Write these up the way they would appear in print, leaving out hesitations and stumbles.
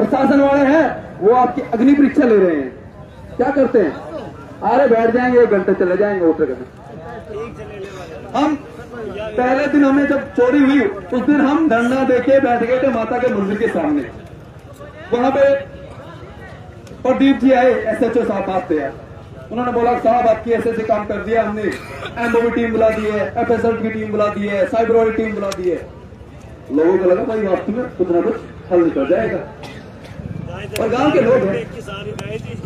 प्रशासन वाले हैं वो आपकी अग्नि परीक्षा ले रहे हैं। क्या करते हैं? अरे बैठ जाएंगे 1 घंटे चले जाएंगे उठ करके। हम पहले दिन हमें जब चोरी हुई उस दिन हम धरना देके बैठ गए थे माता के मंदिर के सामने। वहां पे प्रदीप जी आए, SHO साहब बात थे यार। उन्होंने बोला साहब आपकी ऐसे काम कर दिया हमने, MOB टीम बुला दी है, FSL की टीम बुला दी है, साइबर वाली टीम बुला दी है। लोगों को लगा भाई वास्तव में कुछ ना कुछ हल निकल जाएगा। और गांव के लोग हैं,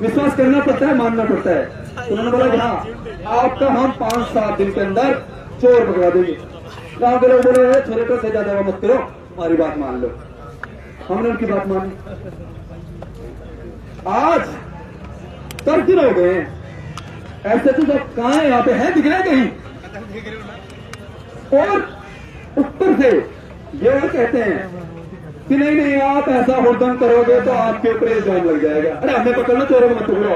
विश्वास करना पड़ता है, मानना पड़ता है। उन्होंने बोला कि हाँ आपका हम 5-7 दिन के अंदर चोर पकड़ा देंगे। गांव के लोग बोले छोरे को सजा देवा मत करो, हमारी बात मान लो। हमने उनकी बात मानी। आज 10 दिन हो गए ऐसे तो सब कहां है? यहाँ पे है, दिख रहा है कहीं? और ऊपर से ये वो कहते हैं कि नहीं नहीं आप ऐसा हुड़दंग करोगे तो आपके ऊपर इल्जाम लग जाएगा। अरे हमें पकड़ लो, चोरों को मत पकड़ो,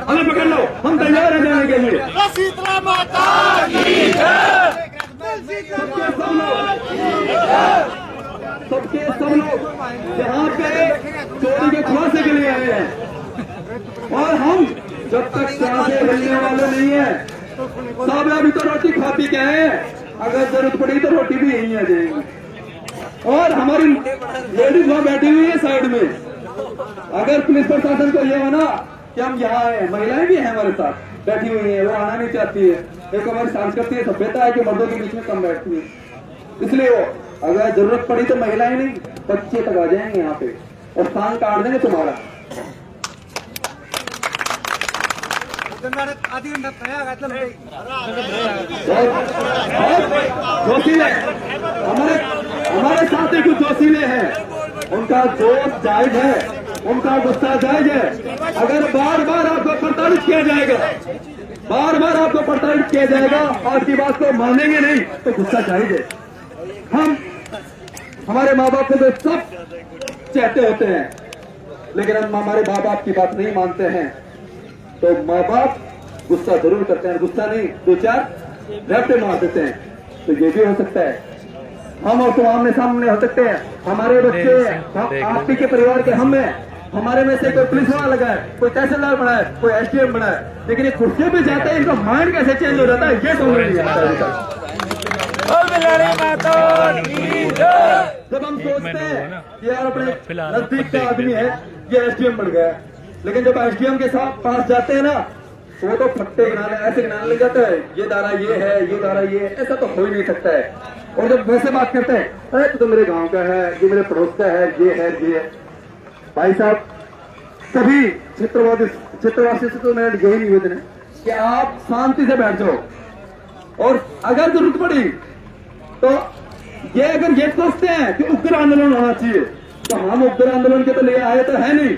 हमें पकड़ लो, हम तैयार हैं जाने के लिए। शीतला माता की जय। सबके सब लोग यहाँ पे चोरी के खुलासे के लिए आए हैं। और हम जब तक सांसें हिलने वाले नहीं है, सब अभी तो रोटी खा पी के आए हैं, अगर जरूरत पड़ी तो रोटी भी यहीं आ जाएगी। और हमारी लेडीज वहां बैठी हुई है साइड में। अगर पुलिस प्रशासन को यह होना कि हम यहाँ आए, महिलाएं भी हैं हमारे साथ बैठी हुई हैं, वो आना नहीं चाहती है। एक हमारी सांस्कृतिक सभ्यता है कि मर्दों के बीच में कम बैठती है, इसलिए वो अगर जरूरत पड़ी तो महिलाएं नहीं बच्चे तक आ जाएंगे यहाँ पे और सांग काट देंगे तुम्हारा। जोशीले हमारे साथ ही कुछ जोशीले हैं, उनका जोश जायज है, उनका गुस्सा जायज है। अगर बार बार आपको प्रताड़ित किया जाएगा, बार बार आपको प्रताड़ित किया जाएगा, आपकी बात को मानेंगे नहीं तो गुस्सा जायज है। हम हमारे माँ बाप को तो सब चाहते होते हैं, लेकिन हम हमारे माँ बाप की बात नहीं मानते हैं तो माँ बाप गुस्सा जरूर करते हैं। गुस्सा नहीं 2-4 रैप्टे मार देते हैं। तो ये भी हो सकता है, हम और तुम आमने सामने हो सकते हैं। हमारे बच्चे आप के परिवार के हम हैं, हमारे में से कोई पुलिस वाला लगा है, कोई तहसीलदार बना है, कोई SDM बना है, लेकिन ये कुर्सी पे जाते हैं इनका माइंड कैसे चेंज हो जाता है ये समझ नहीं आता। जब हम सोचते हैं कि यार अपने नजदीक का आदमी है ये SDM बन गया, लेकिन जब SDM के साथ पास जाते हैं ना वो तो फट्टे गिनाने ऐसे गिनाने लग जाता है, ये दारा ये है, ये दारा ये है, ऐसा तो हो ही नहीं सकता है। और जब वैसे बात करते हैं अरे तो मेरे गांव का है, ये मेरे पड़ोस का है, ये है ये है। भाई साहब सभी क्षेत्रवासी से तो मेरा यही निवेदन है कि आप शांति से बैठ जाओ, और अगर जरूरत पड़ी तो ये अगर ये सोचते हैं कि उग्र आंदोलन होना चाहिए तो हम उग्र आंदोलन के तो लिए आए तो है नहीं।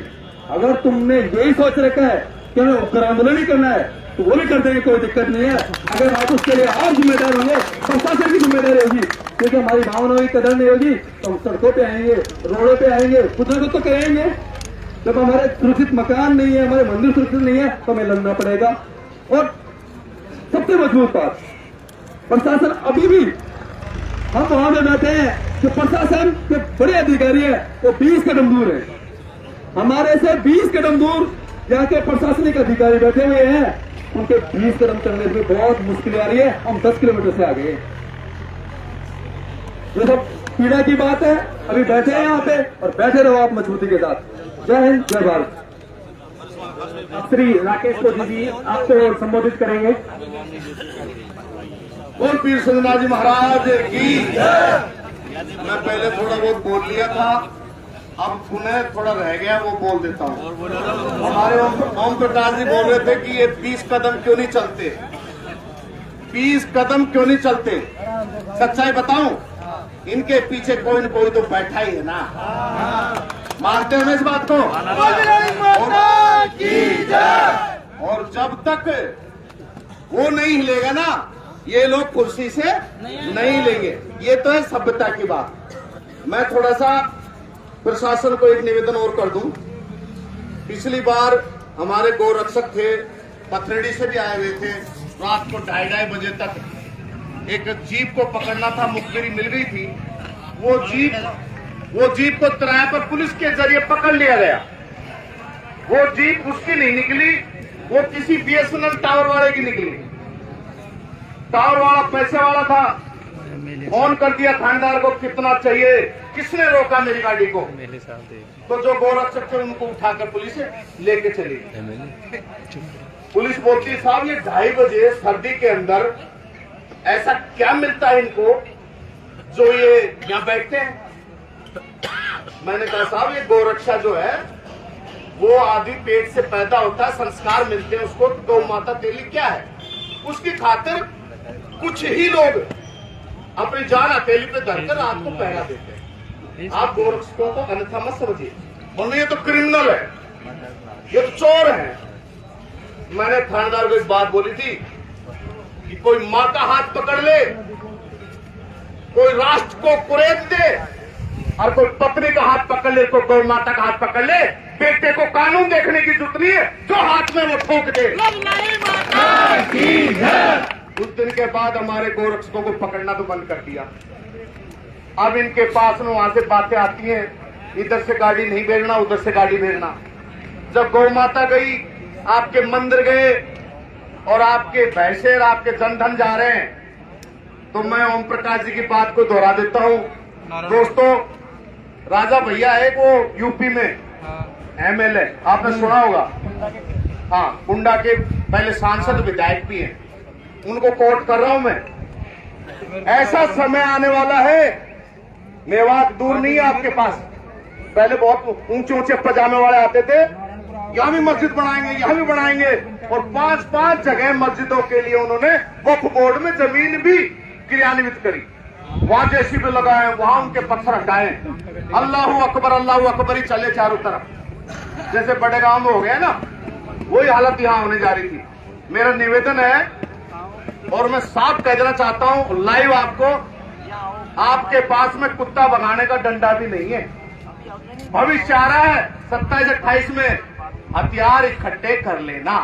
अगर तुमने यही सोच रखा है कि हमें उग्र आंदोलन ही करना है तो वो भी कर देंगे, कोई दिक्कत नहीं है। अगर आप उसके लिए आप जिम्मेदार होंगे, प्रशासन की जिम्मेदारी होगी, क्योंकि हमारी भावनाओं की कदर नहीं होगी तो हम सड़कों पे आएंगे, रोडों पे आएंगे, कुछ ना कुछ तो करेंगे। जब हमारे सुरक्षित मकान नहीं है, हमारे मंदिर सुरक्षित नहीं है तो हमें लड़ना पड़ेगा। और सबसे मजबूत बात, प्रशासन अभी भी हम वहां में बैठे हैं कि प्रशासन के बड़े अधिकारी हैं वो 20 कदम दूर है, हमारे से 20 कदम दूर यहाँ के प्रशासनिक अधिकारी बैठे हुए हैं, उनके 20 कदम चलने में बहुत मुश्किल आ रही है, हम 10 किलोमीटर से आ गए। ये सब पीड़ा की बात है। अभी बैठे हैं यहाँ पे और बैठे रहो आप मजबूती के साथ। जय हिंद, जय भारत। श्री राकेश को जी आपको संबोधित करेंगे। बोल पीर सिंहनाथ जी महाराज की जय। मैं पहले थोड़ा बहुत बोल लिया था, अब पुनः थोड़ा रह गया वो बोल देता हूँ। हमारे ओम प्रकाश जी बोल रहे थे कि ये 20 कदम क्यों नहीं चलते, 20 कदम क्यों नहीं चलते। सच्चाई बताऊं, इनके पीछे कोई न कोई तो बैठा ही है ना। मानते हैं इस बात को। और जब तक वो नहीं हिलेगा ना ये लोग कुर्सी से नहीं लेंगे। ये तो है सभ्यता की बात। मैं थोड़ा सा प्रशासन को एक निवेदन और कर दूं। पिछली बार हमारे गोरक्षक थे, पथरेडी से भी आए हुए थे, रात को 2:30 बजे तक एक जीप को पकड़ना था, मुखबिरी मिल गई थी। वो जीप वो जीप को किराए पर पुलिस के जरिए पकड़ लिया गया। वो जीप उसकी नहीं निकली, वो किसी बीएसएनएल टावर वाले की निकली। टावर वाला पैसे वाला था, फोन कर दिया थानेदार को कितना चाहिए, किसने रोका मेरी गाड़ी को, तो जो गोरक्षक थे उनको उठाकर पुलिस लेके चली। पुलिस बोलती है साहब ये 2:30 बजे सर्दी के अंदर ऐसा क्या मिलता है इनको जो ये यहाँ बैठते हैं। मैंने कहा साहब ये गोरक्षा जो है वो आदि पेट से पैदा होता है, संस्कार मिलते हैं उसको, गौ माता तेली क्या है, उसकी खातिर कुछ ही लोग अपनी जान हथेली पे धरकर रात को पहरा देते हैं। आप गोरक्षकों को अन्यथा मत समझिए, वरना ये तो क्रिमिनल है, ये तो चोर है। मैंने थानेदार को इस बात बोली थी कि कोई माँ का हाथ पकड़ ले, कोई राष्ट्र को कुरेद दे, और कोई पत्नी का हाथ पकड़ ले, कोई गौ माता का हाथ पकड़ ले, बेटे को कानून देखने की जरूरत नहीं है, जो हाथ में वो ठोक दे। उस दिन के बाद हमारे गोरक्षकों को पकड़ना तो बंद कर दिया। अब इनके पास में वहां से बातें आती हैं, इधर से गाड़ी नहीं भेजना, उधर से गाड़ी भेजना। जब गौ माता गई, आपके मंदिर गए और आपके पैसे और आपके जनधन जा रहे हैं, तो मैं ओम प्रकाश जी की बात को दोहरा देता हूं। दोस्तों, राजा भैया है वो यूपी में एमएलए, आपने सुना होगा, हाँ, कुंडा के पहले सांसद विधायक भी हैं, उनको कोट कर रहा हूं मैं। ऐसा समय आने वाला है, मेवात दूर नहीं है आपके पास, पहले बहुत ऊंचे ऊंचे पजामे वाले आते थे, यहां भी मस्जिद बनाएंगे, यहां भी बनाएंगे, और 5-5 जगह मस्जिदों के लिए उन्होंने वक्फ बोर्ड में जमीन भी क्रियान्वित करी, वहां जेसीबी लगाए, वहां उनके पत्थर हटाए, अल्लाहू अकबर ही चले चारों तरफ, जैसे बड़े गांव में हो गया ना, वही हालत यहां होने जा रही थी। मेरा निवेदन है और मैं साफ कह देना चाहता हूं लाइव आपको, आपके पास में कुत्ता भगाने का डंडा भी नहीं है। भविष्य आ रहा है 27-28 में, हथियार इकट्ठे कर लेना।